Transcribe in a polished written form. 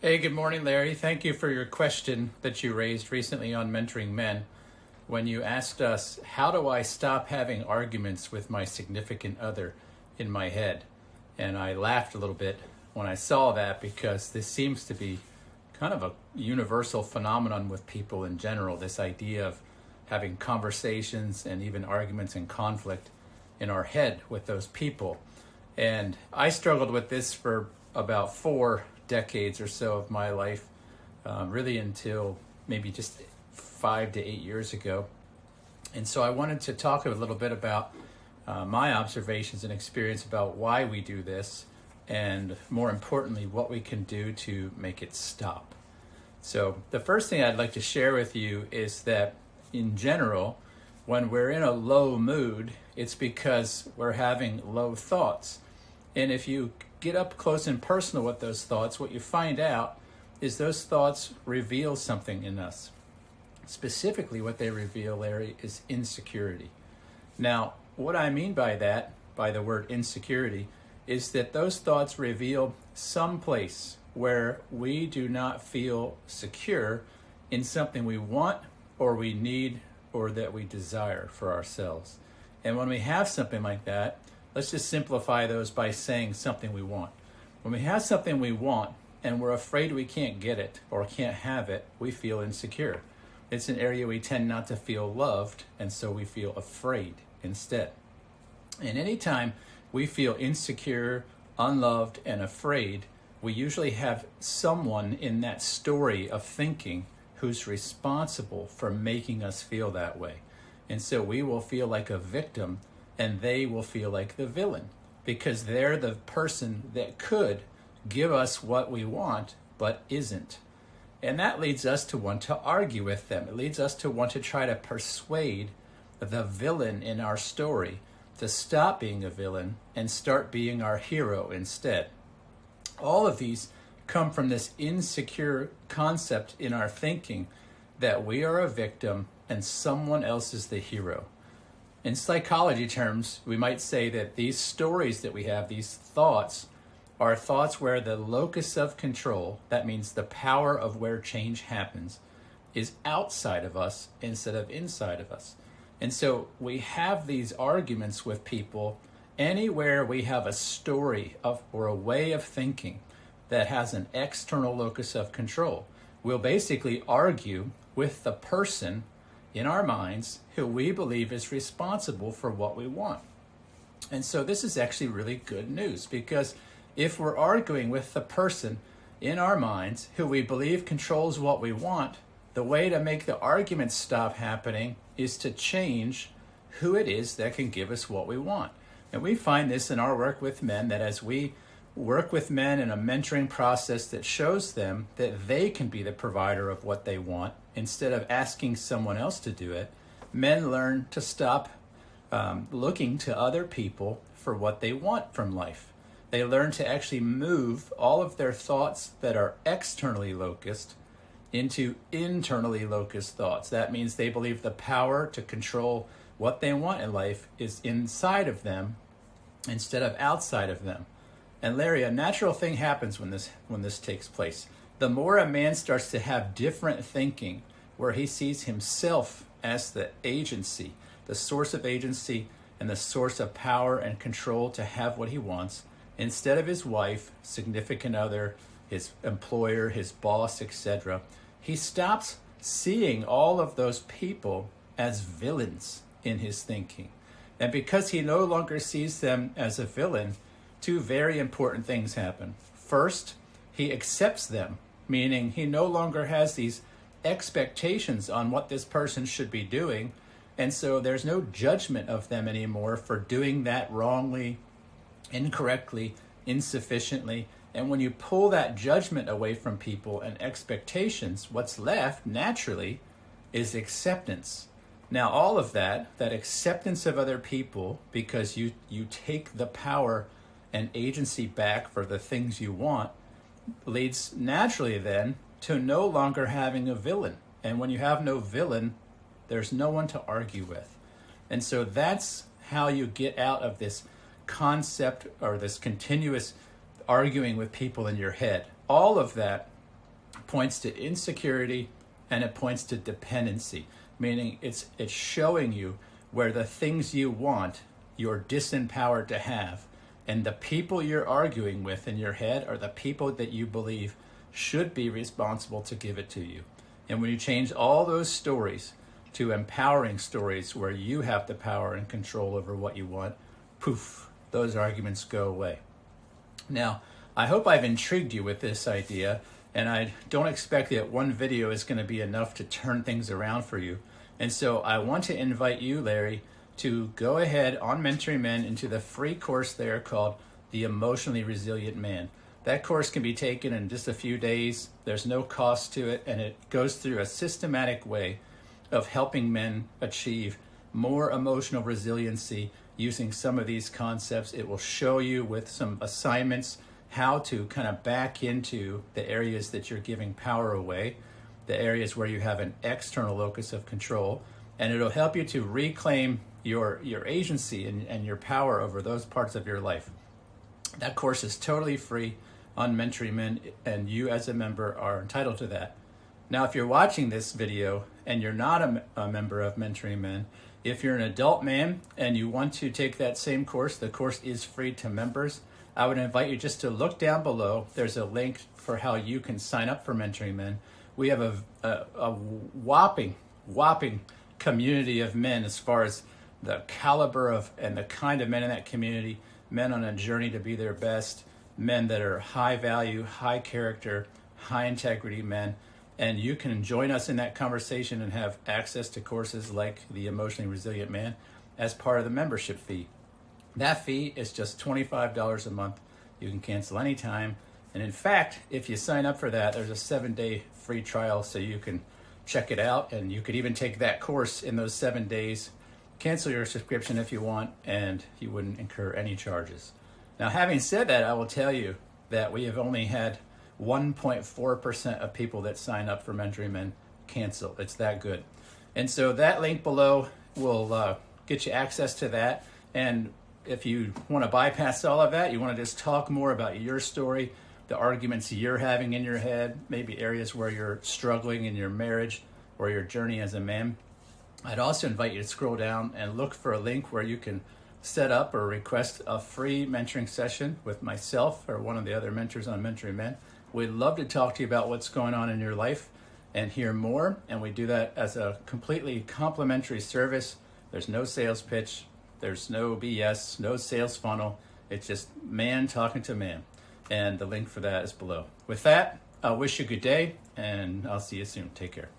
Hey, good morning, Larry. Thank you for your question that you raised recently on mentoring men when you asked us, how do I stop having arguments with my significant other in my head? And I laughed a little bit when I saw that because this seems to be kind of a universal phenomenon with people in general, this idea of having conversations and even arguments and conflict in our head with those people. And I struggled with this for about 4 decades or so of my life, really until maybe just 5 to 8 years ago. And so I wanted to talk a little bit about my observations and experience about why we do this, and more importantly, what we can do to make it stop. So the first thing I'd like to share with you is that in general, when we're in a low mood, it's because we're having low thoughts. And if you get up close and personal with those thoughts, what you find out is those thoughts reveal something in us. Specifically, what they reveal, Larry, is insecurity. Now, what I mean by that, by the word insecurity, is that those thoughts reveal some place where we do not feel secure in something we want or we need or that we desire for ourselves. And when we have something like that, let's just simplify those by saying something we want. When we have something we want and we're afraid we can't get it or can't have it, we feel insecure. It's an area we tend not to feel loved, and so we feel afraid instead. And anytime we feel insecure, unloved, and afraid, we usually have someone in that story of thinking who's responsible for making us feel that way. And so we will feel like a victim, and they will feel like the villain because they're the person that could give us what we want but isn't. And that leads us to want to argue with them. It leads us to want to try to persuade the villain in our story to stop being a villain and start being our hero instead. All of these come from this insecure concept in our thinking that we are a victim and someone else is the hero. In psychology terms, we might say that these stories that we have, these thoughts, are thoughts where the locus of control, that means the power of where change happens, is outside of us instead of inside of us. And so we have these arguments with people anywhere we have a story of or a way of thinking that has an external locus of control. We'll basically argue with the person in our minds who we believe is responsible for what we want. And so this is actually really good news, because if we're arguing with the person in our minds who we believe controls what we want, the way to make the argument stop happening is to change who it is that can give us what we want. And we find this in our work with men, that as we work with men in a mentoring process that shows them that they can be the provider of what they want instead of asking someone else to do it, men learn to stop looking to other people for what they want from life. They learn to actually move all of their thoughts that are externally locused into internally locused thoughts. That means they believe the power to control what they want in life is inside of them instead of outside of them. And Larry, a natural thing happens when this takes place. The more a man starts to have different thinking, where he sees himself as the agency, the source of agency and the source of power and control to have what he wants, instead of his wife, significant other, his employer, his boss, etc., he stops seeing all of those people as villains in his thinking. And because he no longer sees them as a villain, two very important things happen. First, he accepts them, meaning he no longer has these expectations on what this person should be doing, and so there's no judgment of them anymore for doing that wrongly, incorrectly, insufficiently. And when you pull that judgment away from people and expectations, what's left naturally is acceptance. Now, all of that acceptance of other people, because you take the power and agency back for the things you want, leads naturally then to no longer having a villain. And when you have no villain, there's no one to argue with. And so that's how you get out of this concept or this continuous arguing with people in your head. All of that points to insecurity and it points to dependency, meaning it's showing you where the things you want, you're disempowered to have. And the people you're arguing with in your head are the people that you believe should be responsible to give it to you. And when you change all those stories to empowering stories where you have the power and control over what you want, poof, those arguments go away. Now, I hope I've intrigued you with this idea, and I don't expect that one video is going to be enough to turn things around for you. And so I want to invite you, Larry, to go ahead on Mentoring Men into the free course there called The Emotionally Resilient Man. That course can be taken in just a few days. There's no cost to it, and it goes through a systematic way of helping men achieve more emotional resiliency using some of these concepts. It will show you with some assignments how to kind of back into the areas that you're giving power away, the areas where you have an external locus of control, and it'll help you to reclaim your agency and your power over those parts of your life. That course is totally free on Mentoring Men, and you as a member are entitled to that. Now, if you're watching this video and you're not a member of Mentoring Men, if you're an adult man and you want to take that same course, the course is free to members. I would invite you just to look down below. There's a link for how you can sign up for Mentoring Men. We have a whopping community of men as far as the caliber of and the kind of men in that community, men on a journey to be their best, men that are high value, high character, high integrity men. And you can join us in that conversation and have access to courses like The Emotionally Resilient Man as part of the membership fee. That fee is just $25 a month. You can cancel anytime. And in fact, if you sign up for that, there's a 7-day free trial so you can check it out. And you could even take that course in those 7 days, cancel your subscription if you want, and you wouldn't incur any charges. Now, having said that, I will tell you that we have only had 1.4% of people that sign up for Mentoring Men cancel. It's that good. And so that link below will get you access to that. And if you want to bypass all of that, you want to just talk more about your story, the arguments you're having in your head, maybe areas where you're struggling in your marriage or your journey as a man, I'd also invite you to scroll down and look for a link where you can set up or request a free mentoring session with myself or one of the other mentors on Mentoring Men. We'd love to talk to you about what's going on in your life and hear more. And we do that as a completely complimentary service. There's no sales pitch. There's no BS, no sales funnel. It's just man talking to man. And the link for that is below. With that, I wish you a good day, and I'll see you soon. Take care.